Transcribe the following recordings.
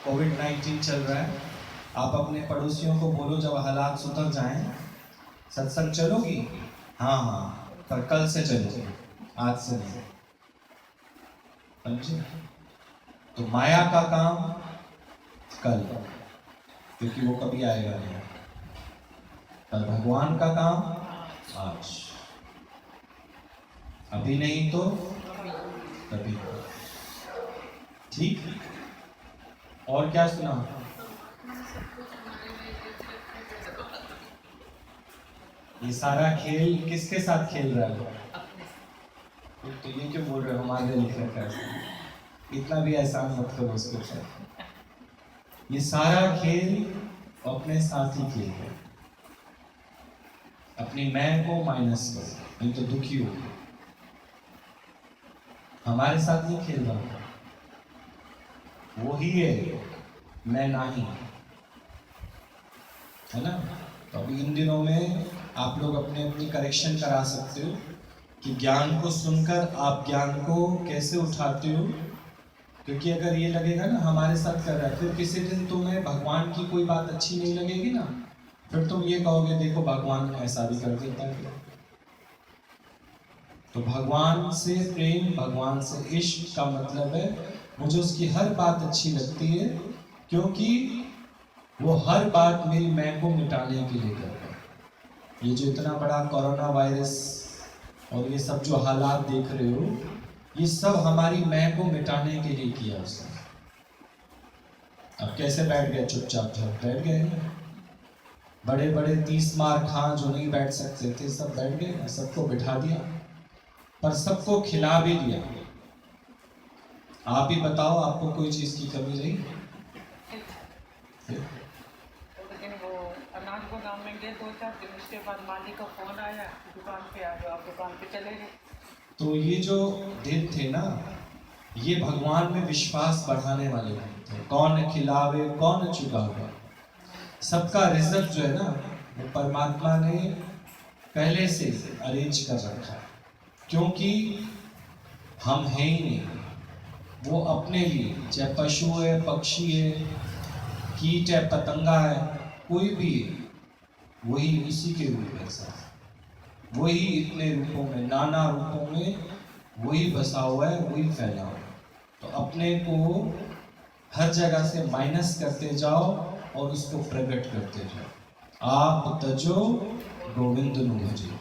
कोविड-19 चल रहा है। आप अपने पड़ोसियों को बोलो जब हालात सुधर जाएं, सत्संग चलोगी? हाँ हाँ, पर कल से चलो, आज से नहीं। समझे? तो माया का काम कल, क्योंकि वो कभी आएगा नहीं। पर भगवान का काम आज, अभी नहीं तो कभी। ठीक? और क्या सुना? ये सारा खेल किसके साथ खेल रहा है? तो ये क्यों बोल रहे हो हमारे लिख रखा है? इतना भी एहसान मत करो उसके साथ। ये सारा खेल अपने साथ ही खेल है। अपनी मैं को माइनस करो, नहीं तो दुखी हो। हमारे साथ नहीं खेल रहा, वो ही है, मैं नहीं, है ना? तो अभी इन दिनों में आप लोग अपने अपनी करेक्शन करा सकते हो कि ज्ञान को सुनकर आप ज्ञान को कैसे उठाते हो। क्योंकि अगर ये लगेगा ना हमारे साथ कर रहा है, फिर किसी दिन तुम्हें भगवान की कोई बात अच्छी नहीं लगेगी ना, फिर तुम ये कहोगे देखो भगवान ऐसा भी कर देता है। तो भगवान से प्रेम, भगवान से इश्क का मतलब है मुझे उसकी हर बात अच्छी लगती है, क्योंकि वो हर बात मेरी मैं को मिटाने के लिए कर रहा है। ये जो इतना बड़ा कोरोना वायरस और ये सब जो हालात देख रहे हो, ये सब हमारी मैं को मिटाने के लिए किया उसने। अब कैसे बैठ गए चुपचाप? बैठ गए। बड़े बड़े 30 मार खां जो नहीं बैठ सकते थे, सब बैठ गए, सबको बिठा दिया, पर सबको खिला भी दिया। आप ही बताओ, आपको कोई चीज की कमी रही? वो अनाज गोदाम में गए 2-4 दिन, उसके बाद मालिक का फोन आया, दुकान पे आ जाओ, आप दुकान पे चले गए। तो ये जो दिन थे ना, ये भगवान में विश्वास बढ़ाने वाले दिन थे। कौन खिलावे कौन चुकावे, सबका रिजल्ट जो है ना, वो परमात्मा ने पहले से अरेंज कर रखा है। क्योंकि हम हैं ही नहीं, वो अपने लिए, चाहे पशु है, पक्षी है, कीट है, पतंगा है, कोई भी है, वही उसी के रूप में सर, वही इतने रूपों में, नाना रूपों में वही बसा हुआ है, वही फैला हुआ है। तो अपने को हर जगह से माइनस करते जाओ और उसको प्रकट करते जाओ। आप तजो गोविंद नु भजो,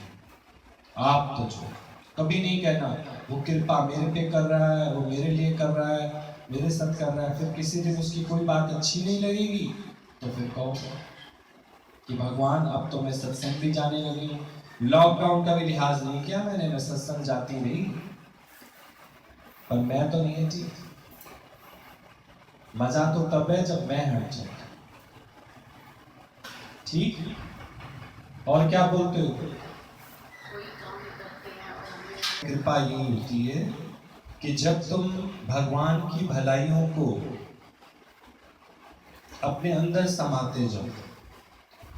आप तजो। कभी नहीं कहना वो कृपा मेरे पे कर रहा है, वो मेरे लिए कर रहा है, मेरे साथ कर रहा है। फिर किसी दिन उसकी कोई बात अच्छी नहीं लगेगी तो फिर कहो कि भगवान अब तो मैं सत्संग भी जाने लगी हूँ, लॉकडाउन का भी लिहाज नहीं किया मैंने, मैं सत्संग जाती रही, पर मैं तो नहीं थी। मजा तो तब है जब मैं हट जाऊं। ठीक? और क्या बोलते हो? कृपा यही होती है कि जब तुम भगवान की भलाइयों को अपने अंदर समाते जाओ,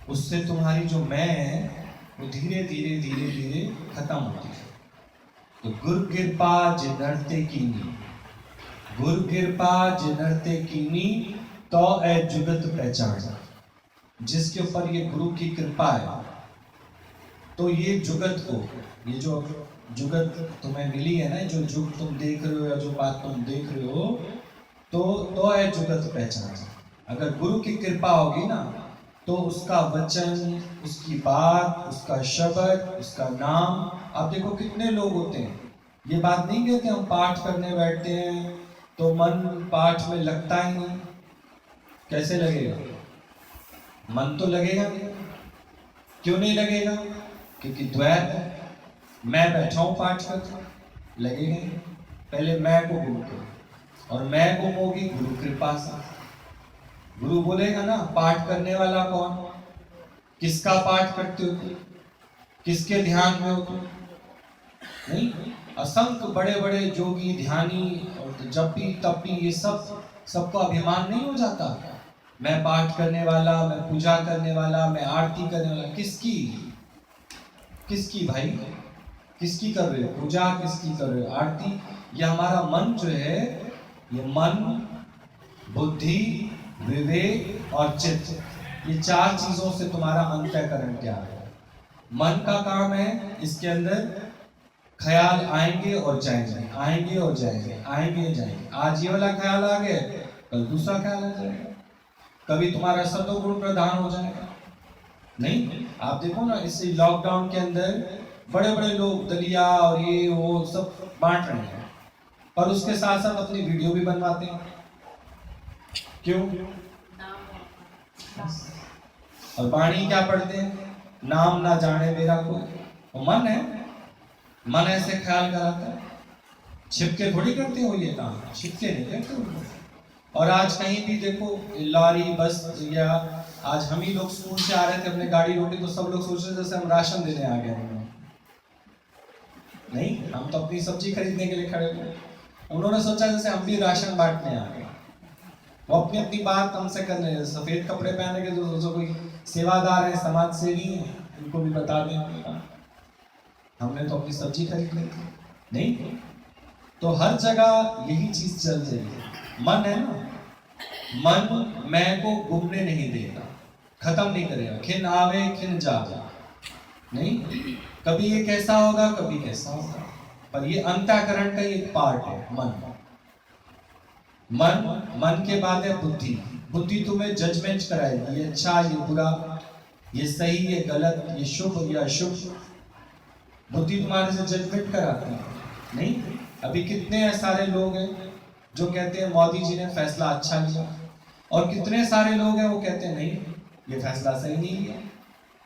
उससे तुम्हारी जो मैं है वो धीरे धीरे धीरे धीरे खत्म होती है। तो गुरु कृपा जिनरते कीनी, गुरु कृपा जिनरते कीनी, तो ए जुगत पहचान। जिसके ऊपर ये गुरु की कृपा है, तो ये जुगत को, ये जो जुगत तुम्हें मिली है ना, जो जुग तुम देख रहे हो या जो बात तुम देख रहे हो, तो है जुगत पहचान। अगर गुरु की कृपा होगी ना, तो उसका वचन, उसकी बात, उसका शब्द, उसका नाम, आप देखो कितने लोग होते हैं, ये बात नहीं कहते हम पाठ करने बैठते हैं तो मन पाठ में लगता ही नहीं। कैसे लगेगा? मन तो लगेगा नहीं। क्यों नहीं लगेगा? क्योंकि द्वैत है। मैं बैठा हूं पाठ करता, लगेगा नहीं। पहले मैं को गुरु करो, और मैं को होगी गुरु कृपा से। गुरु बोलेगा ना पाठ करने वाला कौन, किसका पाठ करते हो तुम, किसके ध्यान में हो तुम? नहीं, असंख्य बड़े बड़े जोगी, ध्यानी और जपी तपी, ये सब, सबको अभिमान नहीं हो जाता मैं पाठ करने वाला, मैं पूजा करने वाला, मैं आरती करने वाला। किसकी? किसकी भाई? किसकी कर रहे हो पूजा, किसकी कर रहे हो आरती? ये हमारा मन जो है, ये मन, बुद्धि विवेक और चित्त, ये चार चीजों से तुम्हारा अंतःकरण क्या है। मन का काम है, इसके अंदर ख्याल आएंगे और जाएंगे, आएंगे और जाएंगे, आएंगे जाएंगे। आज ये वाला ख्याल आ गया, कल दूसरा ख्याल आ जाएगा, कभी तुम्हारा सतोगुण प्रधान हो जाएगा। नहीं, आप देखो ना, इस लॉकडाउन के अंदर बड़े बड़े लोग दलिया और ये वो सब बांट रहे हैं, पर उसके साथ साथ अपनी वीडियो भी बनवाते हैं। क्यों? और बाणी क्या पढ़ते हैं? नाम ना जाने मेरा कोई। वो मन है, मन ऐसे ख्याल कराता है। छिपके थोड़ी करते हो ये काम, छिपके नहीं करते हो। और आज कहीं भी देखो लॉरी बस, या आज हम ही लोग स्कूल से आ रहे थे अपने गाड़ी रोटी, तो सब लोग सोच रहे जैसे हम राशन देने आ गए हैं। नहीं, हम तो अपनी सब्जी खरीदने के लिए खड़े थे, उन्होंने सोचा जैसे हम भी राशन बांटने आ गए। वो अपनी अपनी बात हमसे कर रहे हैं, सफेद कपड़े पहने के जो कोई सेवादार है, समाज सेवी है, उनको भी बता दें हमने तो अपनी सब्जी खरीद ली थी। नहीं, तो हर जगह यही चीज चल रही है। मन है ना, मन मैं को घूमने नहीं देगा, खत्म नहीं करेगा। खिन आवे खिन जावे, नहीं, कभी ये कैसा होगा, कभी कैसा होगा, पर ये अंतःकरण का एक पार्ट है। मन के बाद है बुद्धि। बुद्धि तुम्हें जजमेंट कराएगी, ये अच्छा, ये बुरा, ये सही, ये गलत, ये शुभ, ये अशुभ। बुद्धि तुम्हारे से जजमेंट कराती है। नहीं, अभी कितने सारे लोग हैं जो कहते हैं मोदी जी ने फैसला अच्छा लिया, और कितने सारे लोग हैं वो कहते हैं नहीं, ये फैसला सही नहीं लिया,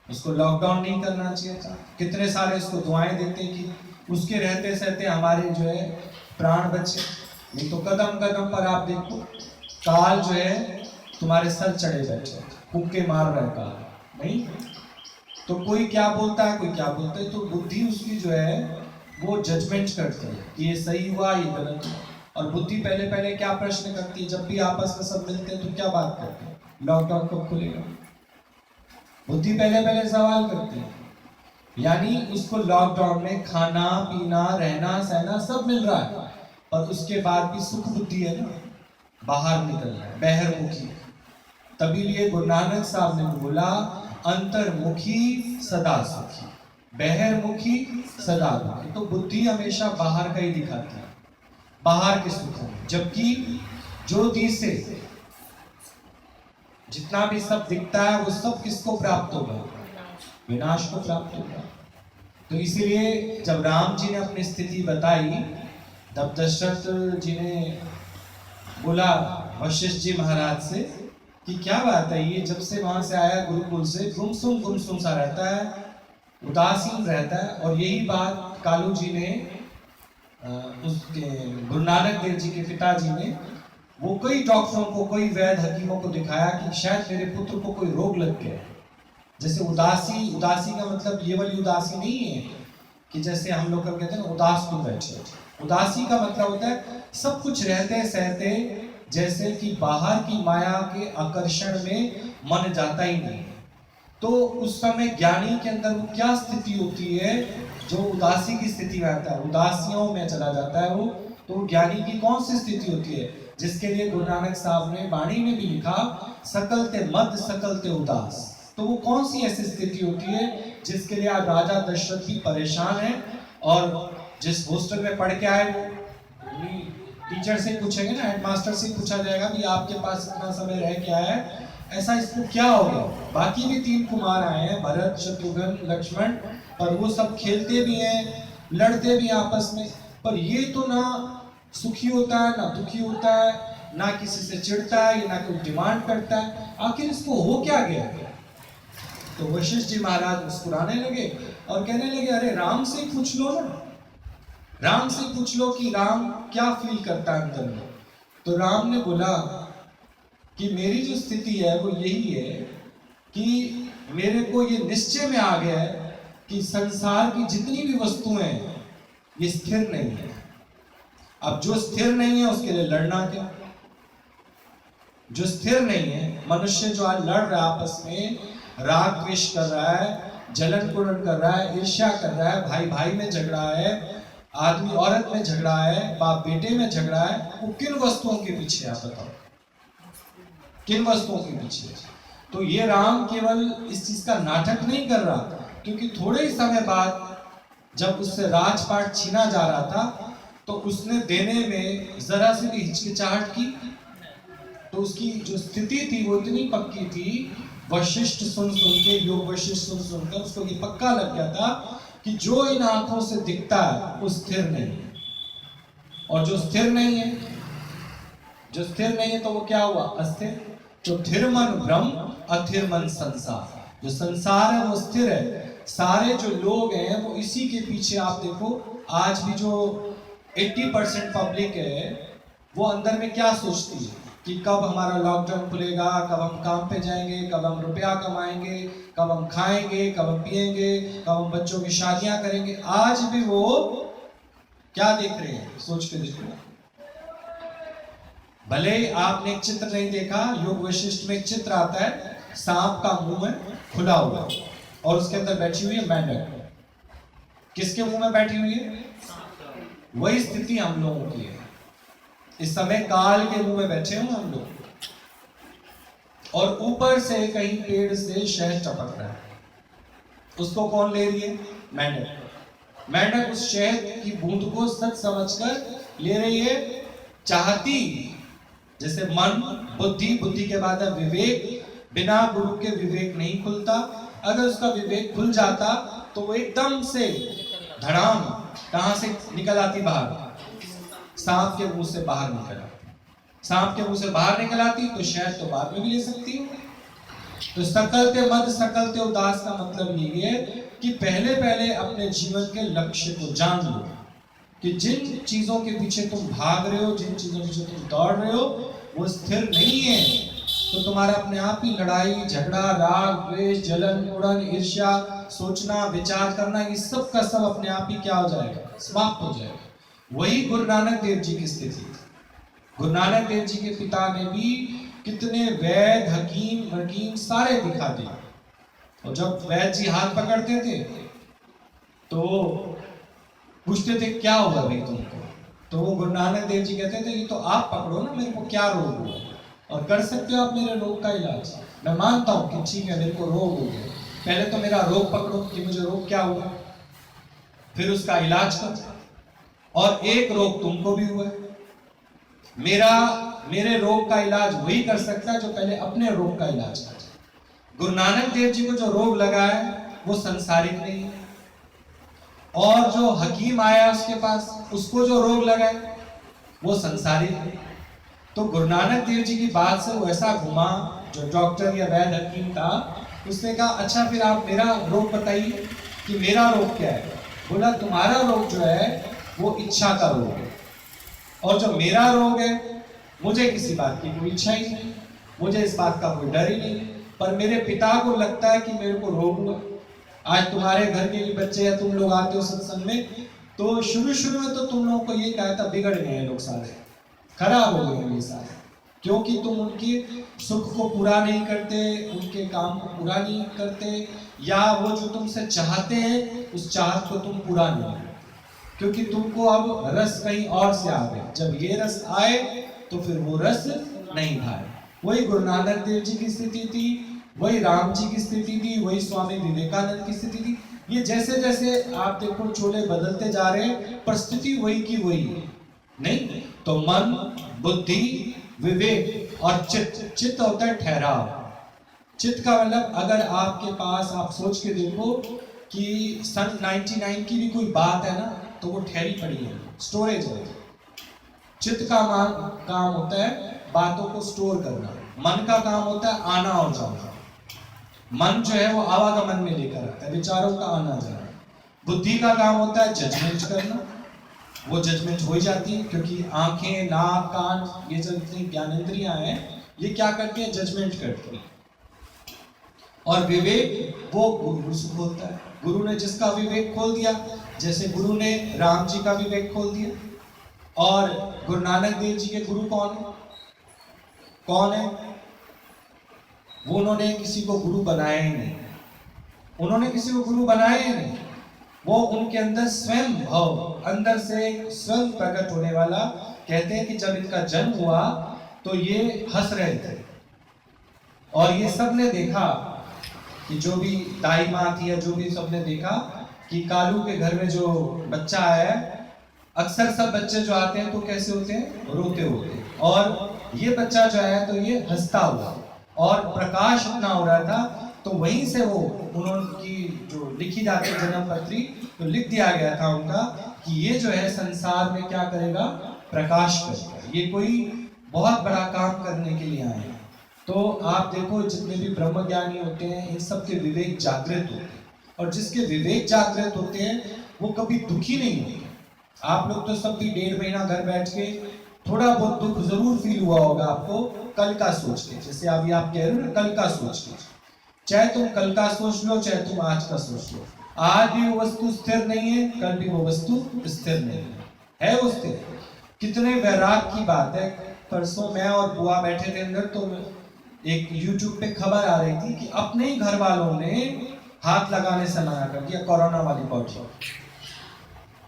उसको लॉकडाउन नहीं करना चाहिए था। कितने सारे उसको दुआएं देते हैं कि उसके रहते सहते हमारे जो है प्राण बचे। नहीं तो कदम कदम पर आप देखो, काल जो है तुम्हारे सर चढ़े बैठे, फूंके मार रहा है काल। नहीं, तो कोई क्या बोलता है, कोई क्या बोलता है, तो बुद्धि उसकी जो है वो जजमेंट करती है कि ये सही हुआ, ये गलत हुआ। और बुद्धि पहले पहले क्या प्रश्न करती है, जब भी आपस में सब मिलते हैं तो क्या बात करते हैं, लॉकडाउन कब खुलेगा। बुद्धि पहले पहले सवाल करती है, यानी उसको लॉकडाउन में खाना पीना रहना सहना सब मिल रहा है, पर उसके बाद भी सुख बुद्धि है ना, बाहर निकलना है, बहिर्मुखी। तभी लिए गुरु नानक साहब ने बोला, अंतर्मुखी सदा सुखी, बहिर्मुखी सदा दुखी। तो बुद्धि हमेशा बाहर का ही दिखाती है, बाहर के सुख है, जबकि जो दिसे जितना भी सब दिखता है वो सब किसको प्राप्त होगा, विनाश को प्राप्त होगा। तो इसीलिए जब राम जी ने अपनी स्थिति बताई, तब दशरथ जी ने बोला वशिष्ठ जी महाराज से कि क्या बात है, ये जब से वहां से आया गुरुकुल से गुमसुम सा रहता है, उदासीन रहता है। और यही बात कालू जी ने उसके गुरु नानक देव जी के पिताजी ने, वो कई डॉक्टरों को, कई वैद्य हकीमों को दिखाया कि शायद मेरे पुत्र को कोई रोग लग गया। जैसे उदासी, उदासी का मतलब ये वाली उदासी नहीं है कि जैसे हम लोग कहते हैं उदास क्यों बैठे। उदासी का मतलब होता है सब कुछ रहते सहते, जैसे कि बाहर की माया के आकर्षण में मन जाता ही नहीं। तो उस समय ज्ञानी के अंदर वो क्या स्थिति होती है, जो उदासी की स्थिति में आता है, उदासियों में चला जाता है वो। तो ज्ञानी की कौन सी स्थिति होती है, जिसके लिए गुरु नानक साहब ने वाणी में भी लिखा, सकलते मद सकलते उदास। तो वो कौन सी ऐसी स्थिति होती है जिसके लिए आज राजा दशरथ भी परेशान है। और जिस हॉस्टल में पढ़ के आए वो टीचर से पूछेंगे ना, हेडमास्टर से पूछा जाएगा कि आपके पास इतना समय रह के आया है, ऐसा इसको क्या हो गया। बाकी भी 3 कुमार आए हैं, भरत शत्रुघ्न लक्ष्मण, और वो सब खेलते भी हैं, लड़ते भी आपस में, पर ये तो ना सुखी होता है ना दुखी होता है, ना किसी से चिढ़ता है ना कोई डिमांड करता है, आखिर इसको हो क्या गया। तो वशिष्ठ जी महाराज मुस्कुराने लगे और कहने लगे, अरे राम से पूछ लो ना, राम से पूछ लो कि राम क्या फील करता है अंदर में। तो राम ने बोला कि मेरी जो स्थिति है वो यही है कि मेरे को ये निश्चय में आ गया है कि संसार की जितनी भी वस्तुएं हैं ये स्थिर नहीं है। अब जो स्थिर नहीं है उसके लिए लड़ना क्या। जो स्थिर नहीं है, मनुष्य जो आज लड़ रहा है आपस में, राग द्वेष कर रहा है, जलन कुलन कर रहा है, ईर्ष्या कर रहा है, भाई भाई में झगड़ा है, आदमी औरत में झगड़ा है, बाप बेटे में झगड़ा है, वो किन वस्तुओं के पीछे आप बताओ, किन वस्तुओं के पीछे। तो ये राम केवल इस चीज का नाटक नहीं कर रहा, क्योंकि थोड़े ही समय बाद जब उससे राजपाट छीना जा रहा था तो उसने देने में जरा सी भी हिचकिचाहट की। तो उसकी जो स्थिति थी वो इतनी पक्की थी, वशिष्ठ सुन के, योग वशिष्ठ सुन सुनकर उसको ये पक्का लग गया था कि जो इन आंखों से दिखता है वो स्थिर नहीं है, और जो स्थिर नहीं है, जो स्थिर नहीं है तो वो क्या हुआ? अस्थिर। तो थिर मन ब्रह्म, अथिर मन संसार। जो संसार है वो स्थिर है। सारे जो लोग हैं वो इसी के पीछे, आप देखो आज भी जो 80% पब्लिक है वो अंदर में क्या सोचती है कि कब हमारा लॉकडाउन खुलेगा, कब हम काम पे जाएंगे, कब हम रुपया कमाएंगे, कब हम खाएंगे, कब हम पिएंगे, कब हम बच्चों की शादियां करेंगे। आज भी वो क्या देख रहे हैं? सोच के देखो। भले ही आपने एक चित्र नहीं देखा, योग वशिष्ठ में एक चित्र आता है, सांप का मुंह है खुला हुआ और उसके अंदर बैठी हुई है मेंढक। किसके मुंह में बैठी हुई है? वही स्थिति हम लोगों की है। इस समय काल के मुंह में बैठे हुए हम लोग, और ऊपर से कहीं पेड़ से शहद टपक रहा है। उसको कौन ले रही है? मेंढक। मेंढक उस शहद की बूंद को सच समझकर ले रही है, चाहती जैसे मन, बुद्धि, बुद्धि के बाद विवेक, बिना गुरु के विवेक नहीं खुलता। अगर उसका विवेक खुल जाता तो वो एकदम से धड़ाम कहां से निकल आती? बाहर, सांप के मुंह से बाहर निकल आती। सांप के मुंह से बाहर निकल आती तो शायद तो बाद में भी ले सकती हो। तो सकलते मद सकलते उदास का मतलब ये है कि पहले पहले अपने जीवन के लक्ष्य को जान लो कि जिन चीजों के पीछे तुम भाग रहे हो, जिन चीजों के पीछे तुम दौड़ रहे हो वो स्थिर नहीं है। तो तुम्हारा अपने आप ही लड़ाई झगड़ा, राग द्वेष, जलन उड़न, ईर्ष्या, सोचना, विचार करना, ये सब का सब अपने आप ही क्या हो जाएगा? समाप्त हो जाएगा। वही गुरु नानक देव जी की स्थिति थी। गुरु नानक देव जी के पिता ने भी कितने वैद, हकीम सारे दिखा दिए, और जब वैद जी हाथ पकड़ते थे तो पूछते थे क्या हुआ भाई तुमको? तो वो गुरु नानक देव जी कहते थे ये तो आप पकड़ो ना, मेरे को क्या रोग हुआ, और कर सकते हो आप मेरे रोग का इलाज। मैं मानता हूँ कि ठीक है मेरे को रोग हो गया, पहले तो मेरा रोग पकड़ो कि मुझे रोग क्या हुआ, फिर उसका इलाज करो। और एक रोग तुमको भी हुआ है, मेरे रोग का इलाज वही कर सकता है जो पहले अपने रोग का इलाज करे। गुरु नानक देव जी को जो रोग लगा है वो संसारिक नहीं है, और जो हकीम आया उसके पास उसको जो रोग लगा है वो संसारिक है। तो गुरु नानक देव जी की बात से वो ऐसा घुमा, जो डॉक्टर या वैद हकीम था, उसने कहा अच्छा फिर आप मेरा रोग बताइए कि मेरा रोग क्या है। बोला तुम्हारा रोग जो है वो इच्छा का रोग है, और जो मेरा रोग है मुझे किसी बात की कोई इच्छा ही नहीं, मुझे इस बात का कोई डर ही नहीं, पर मेरे पिता को लगता है कि मेरे को रोग हुआ। आज तुम्हारे घर के भी बच्चे या तुम लोग आते हो सत्संग में, तो शुरू में तो तुम लोगों को ये कहा था बिगड़ गए हैं लोग, सारे खराब हो गए ये सारे, क्योंकि तुम उनके सुख को पूरा नहीं करते, उनके काम को पूरा नहीं करते, या वो जो तुमसे चाहते हैं उस चाहत को तुम पूरा नहीं करते, क्योंकि तुमको अब रस कहीं और से आ गए। जब ये रस आए तो फिर वो रस नहीं भाए। वही गुरु नानक देव जी की स्थिति थी, वही राम जी की स्थिति थी, वही स्वामी विवेकानंद की स्थिति थी। ये जैसे जैसे आप देखो चोले बदलते जा रहे हैं, परिस्थिति वही की वही है। नहीं तो मन, बुद्धि, विवेक और चित्त होता है ठहराव। चित्त का मतलब अगर आपके पास, आप सोच के देखो कि सन 99 की भी कोई बात है ना तो वो ठहरी पड़ी है, स्टोरेज है। चित्त का काम होता है बातों को स्टोर करना, मन का काम होता है आना और जाना। मन जो है वो आवागमन में लेकर आता है, विचारों का आना जाना। बुद्धि का काम होता है जजमेंट करना, वो जजमेंट हो जाती है, क्योंकि आंखें, नाक, कान, ये जो जितनी ज्ञानेंद्रियां हैं ये क्या करती है? जजमेंट करती है। और विवेक वो गुरु से खोलता है। गुरु ने जिसका विवेक खोल दिया, जैसे गुरु ने राम जी का विवेक खोल दिया। और गुरु नानक देव जी के गुरु कौन है? वो उन्होंने किसी को गुरु बनाया ही नहीं, उन्होंने किसी को गुरु बनाया ही नहीं। वो उनके अंदर स्वयं भाव, अंदर से स्वयं प्रकट होने वाला। कहते हैं कि जब इनका जन्म हुआ तो ये हंस रहे थे, और ये सब ने देखा कि जो भी दाई माँ थी या जो भी सबने देखा कि कालू के घर में जो बच्चा आया है, अक्सर सब बच्चे जो आते हैं तो कैसे होते हैं, रोते होते हैं, और ये बच्चा जो आया तो ये हंसता हुआ, और प्रकाश इतना हो रहा था, तो वहीं से वो उन्होंने जो लिखी जाती है जन्म पत्री, तो लिख दिया गया था उनका कि ये जो है संसार में क्या करेगा, प्रकाश करेगा, ये कोई बहुत बड़ा काम करने के लिए आए हैं। तो आप देखो जितने भी ब्रह्म ज्ञानी होते हैं इन सब के विवेक जागृत होते हैं, और जिसके विवेक जागृत होते हैं वो कभी दुखी नहीं होते। आप लोग तो सब भी 1.5 महीना घर बैठ के थोड़ा बहुत दुख जरूर फील हुआ होगा आपको, कल का सोच के, जैसे अभी आप कह रहे हो ना कल का सोच के, चाहे तुम कल का सोच लो चाहे तुम आज का सोच लो, आज भी वो वस्तु स्थिर नहीं है, कल भी वो वस्तु स्थिर नहीं है वो स्थिर। कितने वैराग की बात है। परसों मैं और बुआ बैठे थे अंदर, तो एक YouTube पे खबर आ रही थी कि अपने ही घर वालों ने हाथ लगाने से मना कर दिया, कोरोना वाली बॉडी,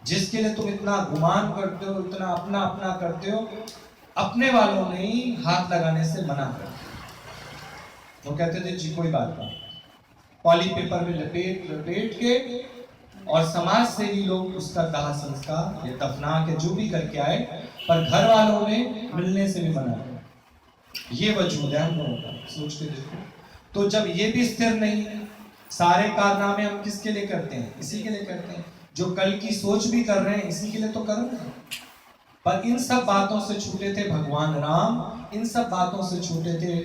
जिसके लिए तुम इतना गुमान करते हो, इतना अपना अपना करते हो, अपने वालों ने ही हाथ लगाने से मना कर दिया। वो कहते थे जी कोई बात नहीं, पॉली पेपर में लपेट लपेट के, और समाज सेवी लोग उसका दाह संस्कार या दफना के जो भी करके आए, पर घर वालों ने मिलने से भी मना किया। ये वजूद है हम लोगों का, सोच के देखो। तो जब ये भी स्थिर नहीं है, सारे कारनामे हम किसके लिए करते हैं, इसी के लिए करते हैं, जो कल की सोच भी कर रहे हैं इसी के लिए तो कर रहे हैं। पर इन सब बातों से छूटे थे भगवान राम, इन सब बातों से छूटे थे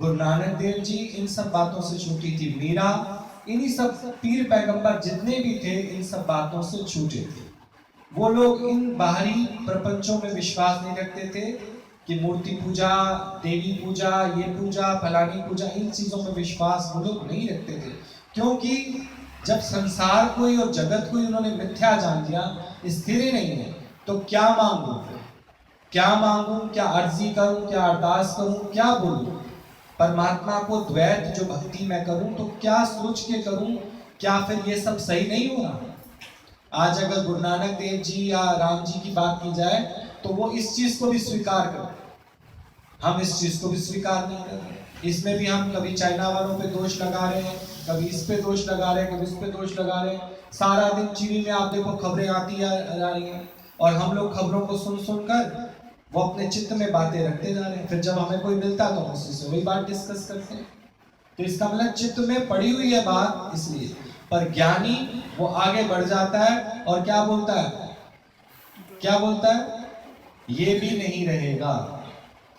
गुरु नानक देव जी, इन सब बातों से छूटी थी मीरा, इन्हीं सब पीर पैगंबर जितने भी थे इन सब बातों से छूटे थे। वो लोग इन बाहरी प्रपंचों में विश्वास नहीं रखते थे कि मूर्ति पूजा, देवी पूजा, ये पूजा, फलानी पूजा, इन चीजों में विश्वास वो लोग नहीं रखते थे, क्योंकि जब संसार को ही और जगत को ही उन्होंने मिथ्या जान लिया, स्थिर ही नहीं है, तो क्या मांगू, क्या मांगू, क्या अर्जी करूं, क्या अरदास करूं, क्या बोलूं परमात्मा को, द्वैत जो भक्ति मैं करूं तो क्या सोच के करूं, क्या फिर ये सब सही नहीं हो रहा। आज अगर गुरु नानक देव जी या राम जी की बात की जाए तो वो इस चीज को भी स्वीकार करते, हम इस चीज को भी स्वीकार नहीं कर रहे। इसमें भी हम कभी चाइना वालों पे दोष लगा रहे हैं, कभी इस पे दोष लगा रहे हैं, कभी इस पे दोष लगा रहे हैं। सारा दिन टीवी में आप देखो खबरें आती जा रही हैं, और हम लोग खबरों को सुन सुनकर वो अपने चित्त में बातें रखते जा रहे हैं, फिर जब हमें कोई मिलता है तो उसी से वही बात डिस्कस करते हैं। तो इसका मतलब चित्त में पड़ी हुई है बात, इसलिए। पर ज्ञानी वो आगे बढ़ जाता है और क्या बोलता है, क्या बोलता है, ये भी नहीं रहेगा,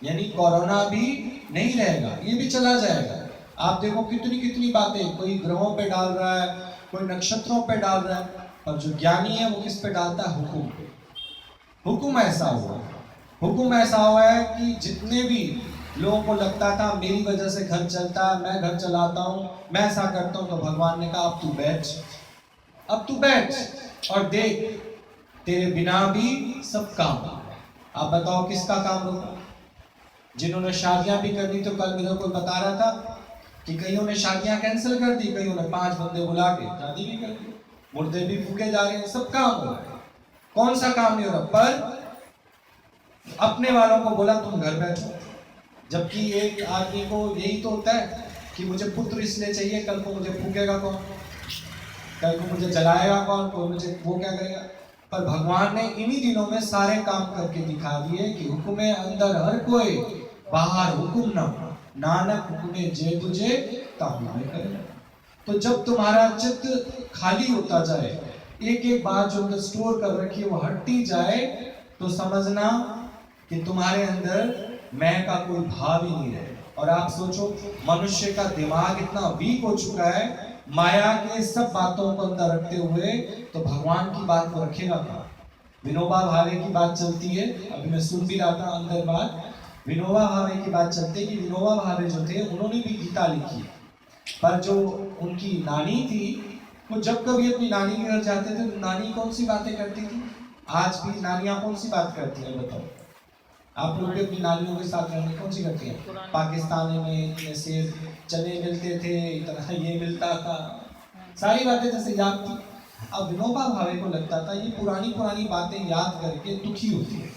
यानी कोरोना भी नहीं रहेगा, ये भी चला जाएगा। आप देखो कितनी कितनी बातें कोई ग्रहों पे डाल रहा है, कोई नक्षत्रों पे डाल रहा है, पर जो ज्ञानी है वो किस पे डालता है, हुकुम पे। हुकुम ऐसा हुआ, हुकुम ऐसा हुआ है कि जितने भी लोगों को लगता था मेरी वजह से घर चलता है, मैं घर चलाता हूँ, मैं ऐसा करता हूँ, तो भगवान ने कहा अब तू बैठ, अब तू बैठ और देख तेरे बिना भी सब काम। आप बताओ किसका काम रुका। जिन्होंने शादियां भी कर दी, तो कल मेरे को बता रहा था कि कईयों ने शादियां कैंसिल कर दी, कईयों ने 5 बंदे बुला के शादी भी कर दी, मुर्दे भी फूके जा रहे हैं, सब काम हो रहा है। कौन सा काम नहीं हो रहा, पर अपने वालों को बोला तुम घर बैठो, जबकि एक आदमी को यही तो होता है कि मुझे पुत्र इसलिए चाहिए, कल को मुझे फूकेगा कौन, कल को मुझे जलाएगा कौन, कोई मुझे वो क्या करेगा। पर भगवान ने इन्हीं दिनों में सारे काम करके दिखा दिए कि हुक्मे अंदर हर कोई, बाहर हुकुम न, नानक हुक्मे जे तुझे ताहू में करे। तो जब तुम्हारा चित्त खाली होता जाए, एक एक बात जो अंदर स्टोर कर रखी है वो हटती जाए, तो समझना कि तुम्हारे अंदर मैं का कोई भाव ही नहीं रहे। और आप सोचो मनुष्य का दिमाग इतना वीक हो चुका है माया के सब बातों को अंदर रखते हुए, तो भगवान की बात को रखेगा कहाँ। विनोबा भावे की बात चलती है, अभी मैं सुन भी रहा था अंदर बात, विनोबा भावे की बात चलती है कि विनोबा भावे जो थे उन्होंने भी गीता लिखी, पर जो उनकी नानी थी वो जब कभी अपनी नानी के घर जाते थे तो नानी कौन सी बातें करती थी। आज भी नानियां कौन सी बात करती हैं बताओ, आप लोग भी अपनी नानियों के साथ रहने कौन सी करती हैं। पाकिस्तान में जैसे चने मिलते थे, इतना ये मिलता था, सारी बातें जैसे याद थी। अब विनोबा भावे को लगता था ये पुरानी पुरानी बातें याद करके दुखी होती है,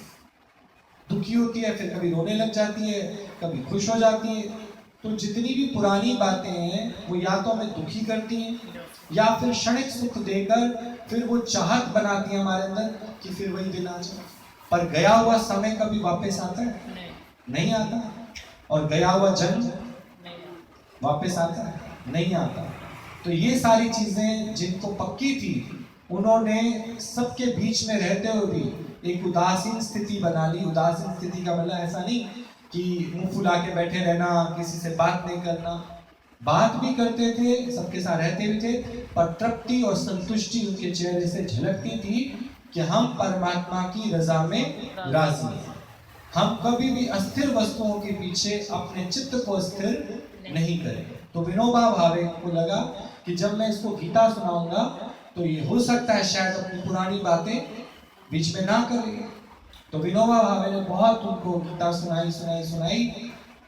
दुखी होती है, फिर कभी रोने लग जाती है, कभी खुश हो जाती है। तो जितनी भी पुरानी बातें हैं वो या तो हमें दुखी करती हैं या फिर क्षणिक सुख देकर फिर वो चाहत बनाती है हमारे अंदर कि फिर वही दिन आ जाए। पर गया हुआ समय कभी वापस आता है? नहीं आता। और गया हुआ जन्म वापस आता है? नहीं आता। तो ये सारी चीजें जिनको पक्की थी उन्होंने सबके बीच में रहते हुए भी एक उदासीन स्थिति बना ली। उदासीन स्थिति का मतलब ऐसा नहीं कि मुंह फुला के बैठे रहना, किसी से बात नहीं करना, बात भी करते थे, सबके साथ रहते भी थे, पर तृप्ति और संतुष्टि उनके चेहरे से झलकती थी कि हम परमात्मा की रजा में राजी हैं। हम कभी भी अस्थिर वस्तुओं के पीछे अपने चित्त को स्थिर नहीं करेंगे। तो विनोबा भावे को लगा कि जब मैं इसको गीता सुनाऊंगा तो ये हो सकता है शायद अपनी पुरानी बातें बीच में ना करें। तो विनोबा भावे ने बहुत उनको गीता सुनाई।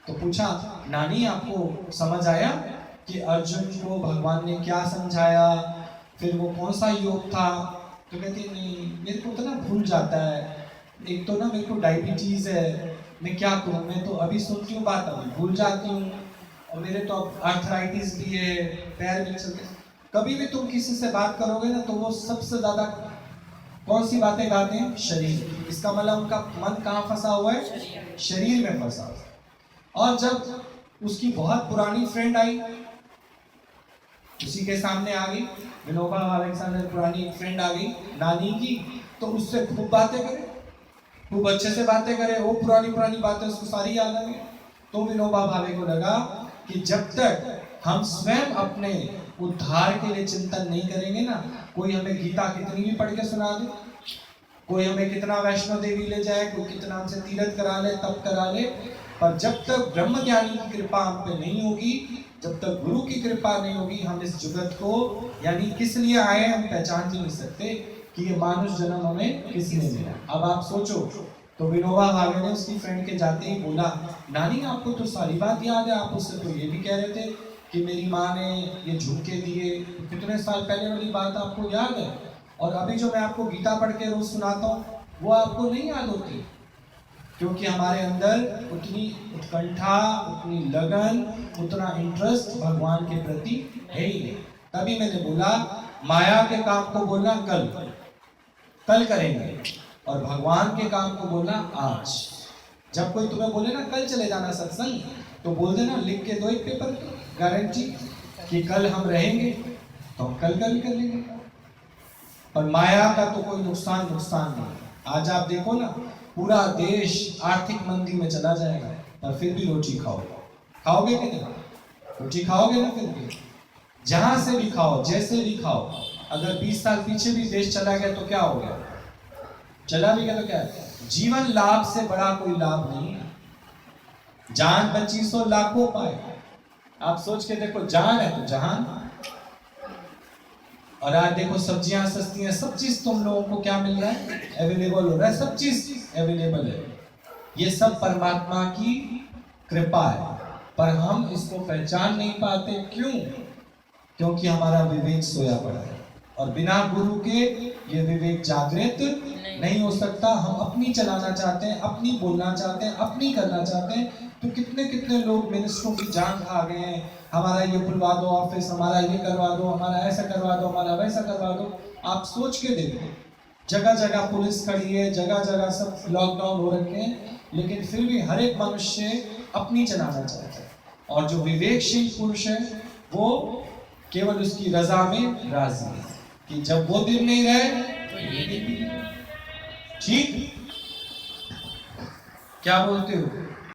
तो पूछा, नानी आपको समझ आया कि अर्जुन को भगवान ने क्या समझाया, फिर वो कौन सा योग था? तो कहती नहीं, मेरे को तो ना भूल जाता है, एक तो ना मेरे को डायबिटीज है, मैं क्या करूँ, मैं तो अभी सुनती हूँ बात अभी भूल जाती हूँ, और मेरे तो अब आर्थराइटिस भी है, पैर भी चलते। कभी भी तुम किसी से बात करोगे ना तो वो सबसे ज्यादा कौन सी बातें गाते हैं? शरीर। इसका मतलब उनका मन कहाँ फंसा हुआ है? शरीर में फंसा हुआ है। और जब उसकी बहुत पुरानी फ्रेंड आई, उसी के सामने आ गई, विनोबा भावे के सामने पुरानी फ्रेंड आ गई नानी की, तो उससे खूब बातें करे, खूब अच्छे से बातें करे, वो पुरानी बातें उसको सारी याद आ गई। तो विनोबा भावे को लगा कि जब तक हम स्वयं अपने उद्धार के लिए चिंतन नहीं करेंगे ना, कोई हमें गीता कितनी भी पढ़ के सुना दे, कोई हमें कितना वैष्णो देवी ले जाए, कोई कितना हमसे तीर्थ करा ले, तप करा ले, पर जब तक ब्रह्म ज्ञानी की कृपा हम पे नहीं होगी, जब तक गुरु की कृपा नहीं होगी, हम इस जगत को यानी किस लिए आए हम पहचान भी नहीं सकते कि ये मानुष जन्म हमें किस लिए मिला। अब आप सोचो, तो विनोबा भावे ने उसकी फ्रेंड के जाते ही बोला, नानी आपको तो सारी बात याद है, आप उससे तो ये भी कह रहे थे कि मेरी माँ ने ये झुमके दिए, कितने साल पहले वाली बात आपको याद है, और अभी जो मैं आपको गीता पढ़ के रोज सुनाता हूँ वो आपको नहीं याद होती, क्योंकि हमारे अंदर उतनी उत्कंठा, उतनी लगन, उतना इंटरेस्ट भगवान के प्रति है ही नहीं। तभी मैंने बोला, माया के काम को बोलना कल करेंगे, और भगवान के काम को बोलना आज। जब कोई तुम्हें बोले ना कल चले जाना सत्संग, तो बोल देना, लिख के दो एक पेपर गारंटी कि कल हम रहेंगे, तो हम कल कर लेंगे। पर माया का तो कोई नुकसान नहीं। आज आप देखो ना, पूरा देश आर्थिक मंदी में चला जाएगा, पर फिर भी रोटी खाओगे कि नहीं? रोटी खाओगे ना, फिर भी जहां से भी खाओ, जैसे भी खाओ। अगर 20 साल पीछे भी देश चला गया तो क्या हो गया? चला भी गया तो क्या? जीवन लाभ से बड़ा कोई लाभ नहीं है। जान 2500 लाखों पाए। आप सोच के देखो, जान है तो जहान। और आज देखो सब्जियां सस्ती हैं, सब चीज तुम लोगों को क्या मिल रहा है? अवेलेबल हो रहा है, सब चीज अवेलेबल है। ये सब परमात्मा की कृपा है, पर हम इसको पहचान नहीं पाते। क्यों? क्योंकि हमारा विवेक सोया पड़ा है, और बिना गुरु के ये विवेक जागृत नहीं हो सकता। हम अपनी चलाना चाहते हैं, अपनी बोलना चाहते हैं, अपनी करना चाहते हैं, तो कितने लोग मिनिस्टरों की जान खा गए हैं। हमारा ये खुलवा दो ऑफिस, हमारा ये करवा दो, हमारा ऐसा करवा दो, हमारा वैसा करवा दो। आप सोच के देखो, जगह जगह पुलिस खड़ी है, जगह जगह सब लॉकडाउन हो रखे हैं, लेकिन फिर भी हर एक मनुष्य अपनी चलाना चाहता है। और जो विवेकशील पुरुष है वो केवल उसकी रजा में राजी है कि जब वो दिन नहीं रहे तो ये दिन भी। ठीक क्या बोलते हो?